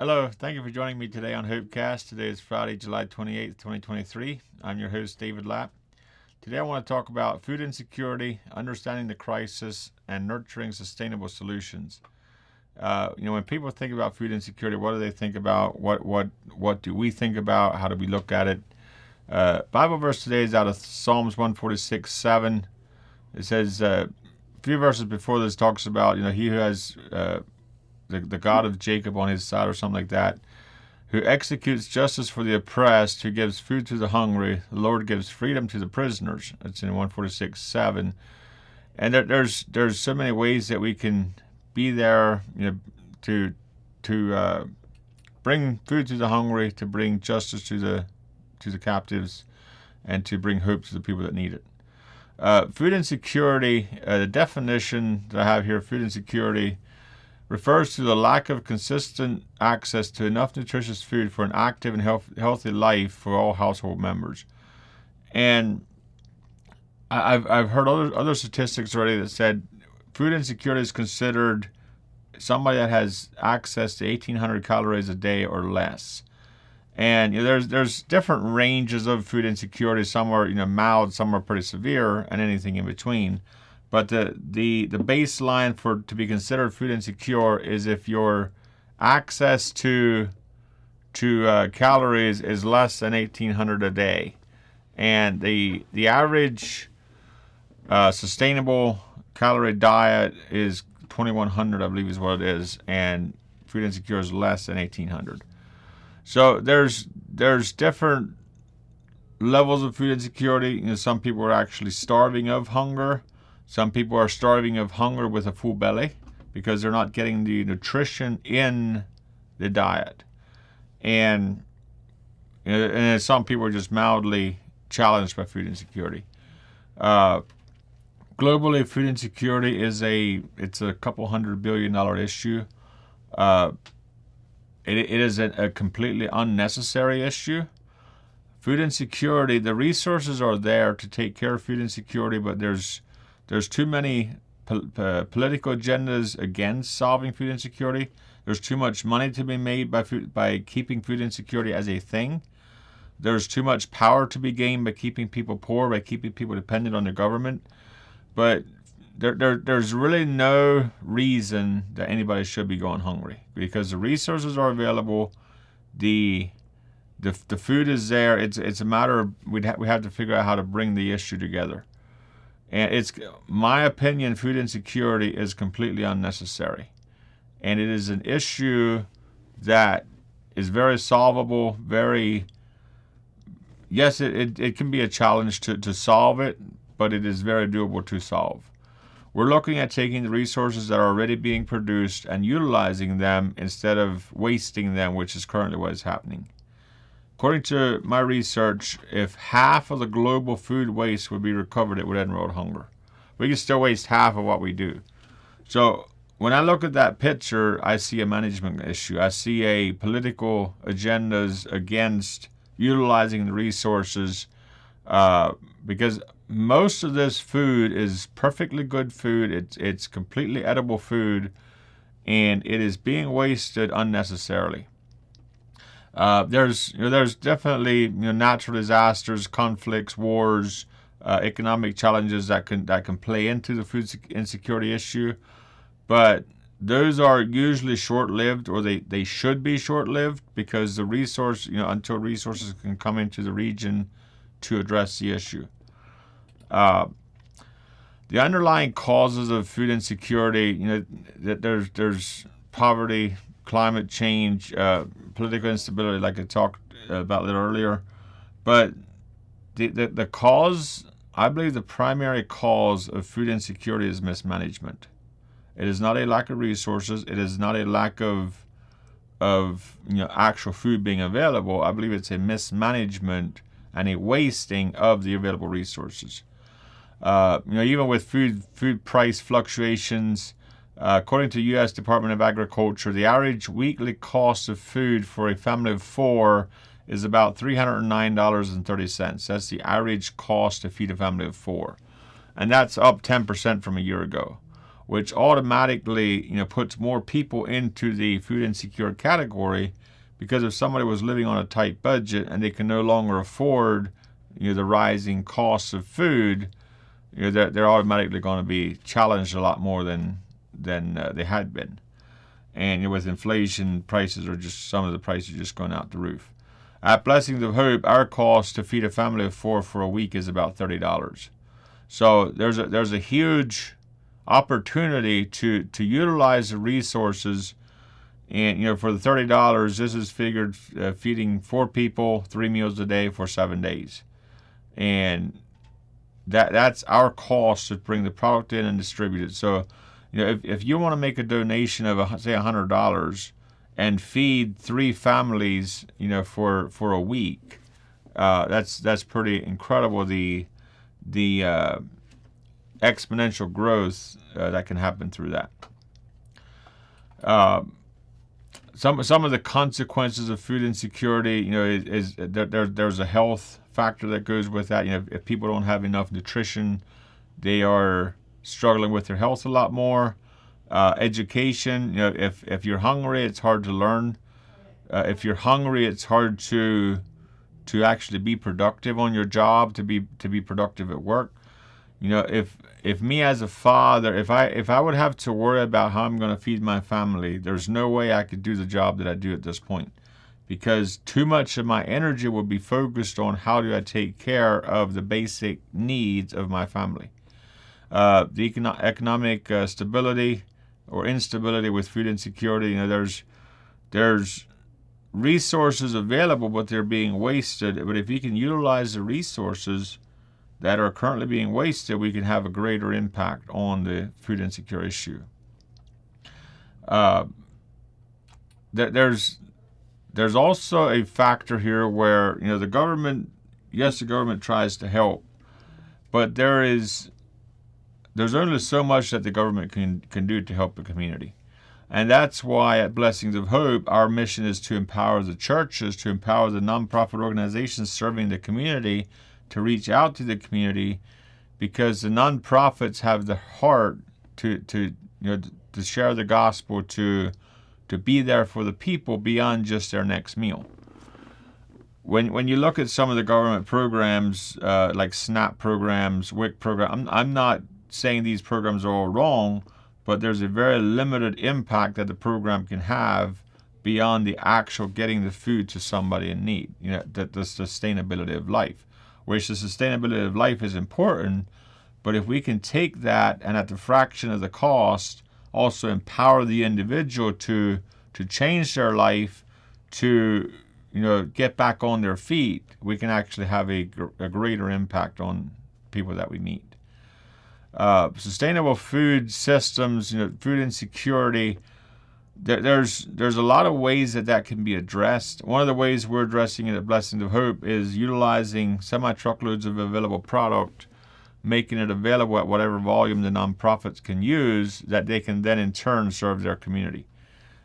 Hello, thank you for joining me today on HopeCast. Today is Friday, July 28th, 2023. I'm your host, David Lapp. Today I want to talk about food insecurity, understanding the crisis, and nurturing sustainable solutions. When people think about food insecurity, what do they think about? What do we think about? How do we look at it? Bible verse today is out of Psalms 146:7. It says, a few verses before this talks about, he who has the God of Jacob on his side or something like that, who executes justice for the oppressed, who gives food to the hungry, the Lord gives freedom to the prisoners. That's in 146:7. And there's so many ways that we can be there, to bring food to the hungry, to bring justice to the captives, and to bring hope to the people that need it. Food insecurity, the definition that I have here, food insecurity, refers to the lack of consistent access to enough nutritious food for an active and healthy life for all household members. And I've heard other statistics already that said food insecurity is considered somebody that has access to 1,800 calories a day or less. And there's different ranges of food insecurity. Some are mild, some are pretty severe, and anything in between. But the baseline to be considered food insecure is if your access to calories is less than 1,800 a day, and the average sustainable calorie diet is 2,100, I believe is what it is, and food insecure is less than 1,800. So there's different levels of food insecurity. Some people are actually starving of hunger. Some people are starving of hunger with a full belly because they're not getting the nutrition in the diet. And some people are just mildly challenged by food insecurity. Globally, food insecurity is a couple $100 billion issue. It is a completely unnecessary issue. Food insecurity, the resources are there to take care of food insecurity, but there's too many political agendas against solving food insecurity. There's too much money to be made by keeping food insecurity as a thing. There's too much power to be gained by keeping people poor, by keeping people dependent on the government. But there's really no reason that anybody should be going hungry because the resources are available. The food is there. It's a matter of we have to figure out how to bring the issue together. And it's my opinion, food insecurity is completely unnecessary. And it is an issue that is very solvable, yes, it can be a challenge to solve it, but it is very doable to solve. We're looking at taking the resources that are already being produced and utilizing them instead of wasting them, which is currently what is happening. According to my research, if half of the global food waste would be recovered, it would end world hunger. We can still waste half of what we do. So when I look at that picture, I see a management issue. I see a political agendas against utilizing the resources because most of this food is perfectly good food. It's completely edible food, and it is being wasted unnecessarily. There's definitely natural disasters, conflicts, wars, economic challenges that can play into the food insecurity issue, but those are usually short-lived, or they should be short-lived because the resource until resources can come into the region to address the issue. The underlying causes of food insecurity, there's poverty, climate change, political instability, like I talked about that earlier. But the cause, I believe the primary cause of food insecurity is mismanagement. It is not a lack of resources. It is not a lack of actual food being available. I believe it's a mismanagement and a wasting of the available resources. Even with food price fluctuations, according to U.S. Department of Agriculture, the average weekly cost of food for a family of 4 is about $309.30. That's the average cost to feed a family of 4. And that's up 10% from a year ago. which automatically puts more people into the food insecure category, because if somebody was living on a tight budget and they can no longer afford the rising costs of food, they're automatically going to be challenged a lot more than they had been. And with inflation, some of the prices are just going out the roof. At Blessings of Hope, our cost to feed a family of 4 for a week is about $30. So there's a huge opportunity to utilize the resources. And for the $30, this is figured feeding 4 people 3 meals a day for 7 days, and that's our cost to bring the product in and distribute it. So if you want to make a donation of say $100 and feed 3 families for a week, that's pretty incredible, the exponential growth that can happen through that. Some of the consequences of food insecurity, is there's a health factor that goes with that. If people don't have enough nutrition, they are struggling with their health a lot more. Education, if you're hungry, it's hard to learn. If you're hungry, it's hard to actually be productive on your job, to be productive at work. If me as a father, if I would have to worry about how I'm going to feed my family, there's no way I could do the job that I do at this point, because too much of my energy would be focused on how do I take care of the basic needs of my family. The economic stability or instability with food insecurity, there's resources available, but they're being wasted. But if you can utilize the resources that are currently being wasted, we can have a greater impact on the food insecure issue. There's also a factor here where the government tries to help, but there's only so much that the government can do to help the community. And that's why at Blessings of Hope, our mission is to empower the churches, to empower the nonprofit organizations serving the community, to reach out to the community, because the nonprofits have the heart to share the gospel, to be there for the people beyond just their next meal. When you look at some of the government programs, like SNAP programs, WIC program, I'm not saying these programs are all wrong, but there's a very limited impact that the program can have beyond the actual getting the food to somebody in need. The sustainability of life, which the sustainability of life is important, but if we can take that and at the fraction of the cost also empower the individual to change their life, to get back on their feet, we can actually have a greater impact on people that we meet. Sustainable food systems, food insecurity, there's a lot of ways that can be addressed. One of the ways we're addressing it at Blessings of Hope is utilizing semi-truckloads of available product, making it available at whatever volume the nonprofits can use, that they can then in turn serve their community.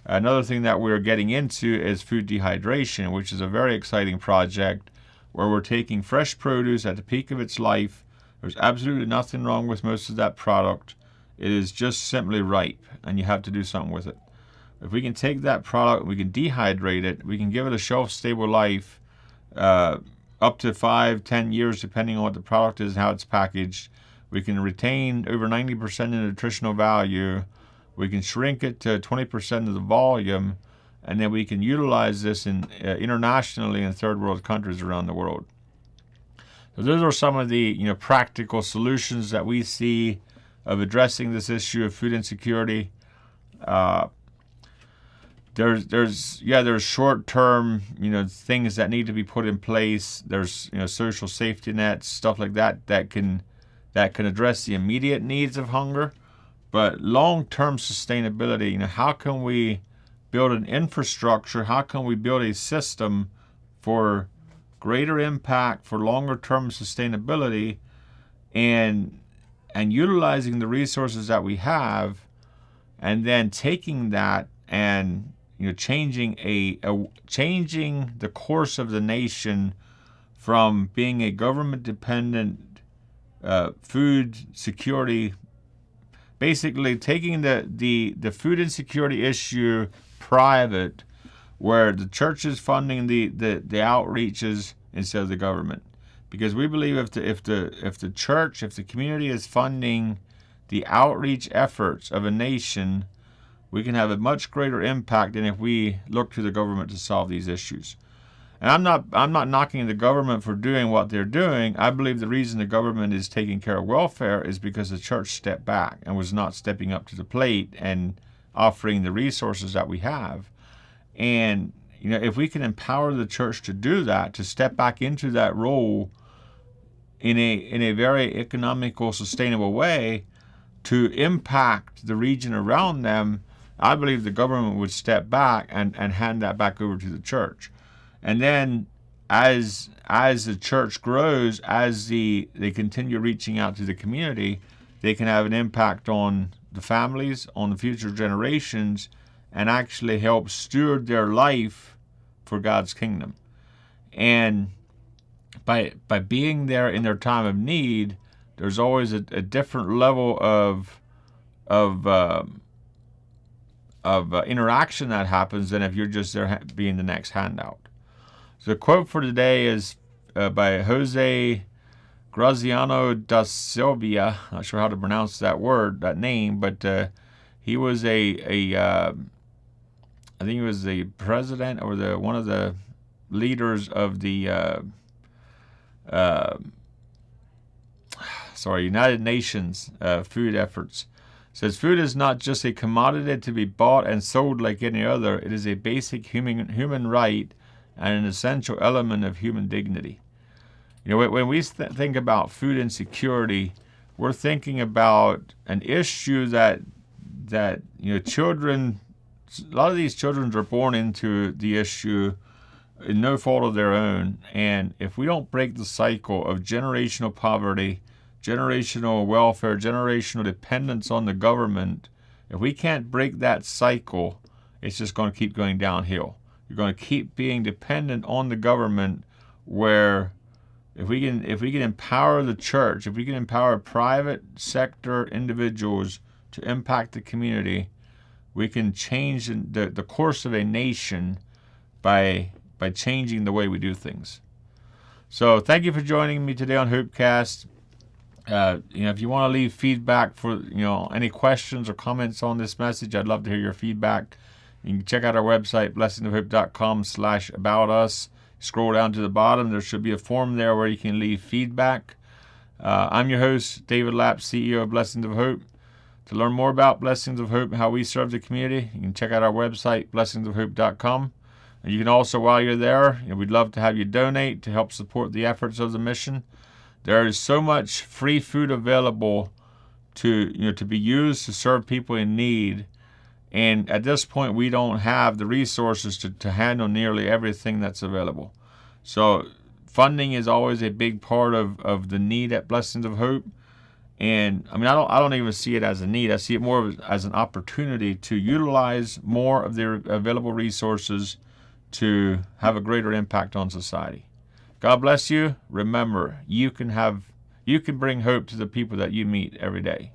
Another thing that we're getting into is food dehydration, which is a very exciting project where we're taking fresh produce at the peak of its life. There's absolutely nothing wrong with most of that product. It is just simply ripe, and you have to do something with it. If we can take that product, we can dehydrate it, we can give it a shelf-stable life, up to 5-10 years, depending on what the product is and how it's packaged. We can retain over 90% in nutritional value. We can shrink it to 20% of the volume, and then we can utilize this internationally in third world countries around the world. So those are some of the practical solutions that we see of addressing this issue of food insecurity. There's short-term things that need to be put in place. There's social safety nets, stuff like that can address the immediate needs of hunger. But long-term sustainability, how can we build an infrastructure? How can we build a system for greater impact, for longer-term sustainability, and utilizing the resources that we have, and then taking that and changing the course of the nation from being a government-dependent food security, basically taking the food insecurity issue private, where the church is funding the outreaches instead of the government. Because we believe if the church, if the community is funding the outreach efforts of a nation, we can have a much greater impact than if we look to the government to solve these issues. And I'm not knocking the government for doing what they're doing. I believe the reason the government is taking care of welfare is because the church stepped back and was not stepping up to the plate and offering the resources that we have. And if we can empower the church to do that, to step back into that role in a very economical, sustainable way, to impact the region around them, I believe the government would step back and hand that back over to the church. And then as the church grows, as they continue reaching out to the community, they can have an impact on the families, on the future generations, and actually help steward their life for God's kingdom. And by being there in their time of need, there's always a different level of interaction that happens than if you're just there being the next handout. So the quote for today is by Jose Graziano da Silva. Not sure how to pronounce that name, but he was I think he was the president or one of the leaders of the United Nations food efforts. It says, food is not just a commodity to be bought and sold like any other. It is a basic human right and an essential element of human dignity. When we think about food insecurity, we're thinking about an issue that children, a lot of these children are born into the issue in no fault of their own. And if we don't break the cycle of generational poverty, generational welfare, generational dependence on the government, if we can't break that cycle, it's just going to keep going downhill. You're going to keep being dependent on the government, where if we can empower the church, if we can empower private sector individuals to impact the community, we can change the course of a nation by changing the way we do things. So thank you for joining me today on HopeCast. If you want to leave feedback for any questions or comments on this message, I'd love to hear your feedback. You can check out our website, blessingsofhope.com/about us. Scroll down to the bottom. There should be a form there where you can leave feedback. I'm your host, David Lapp, CEO of Blessings of Hope. To learn more about Blessings of Hope and how we serve the community, you can check out our website, blessingsofhope.com. And you can also, while you're there, we'd love to have you donate to help support the efforts of the mission. There is so much free food available to be used to serve people in need. And at this point, we don't have the resources to handle nearly everything that's available. So funding is always a big part of the need at Blessings of Hope. And I don't even see it as a need. I see it more as an opportunity to utilize more of their available resources to have a greater impact on society. God bless you. Remember, you can bring hope to the people that you meet every day.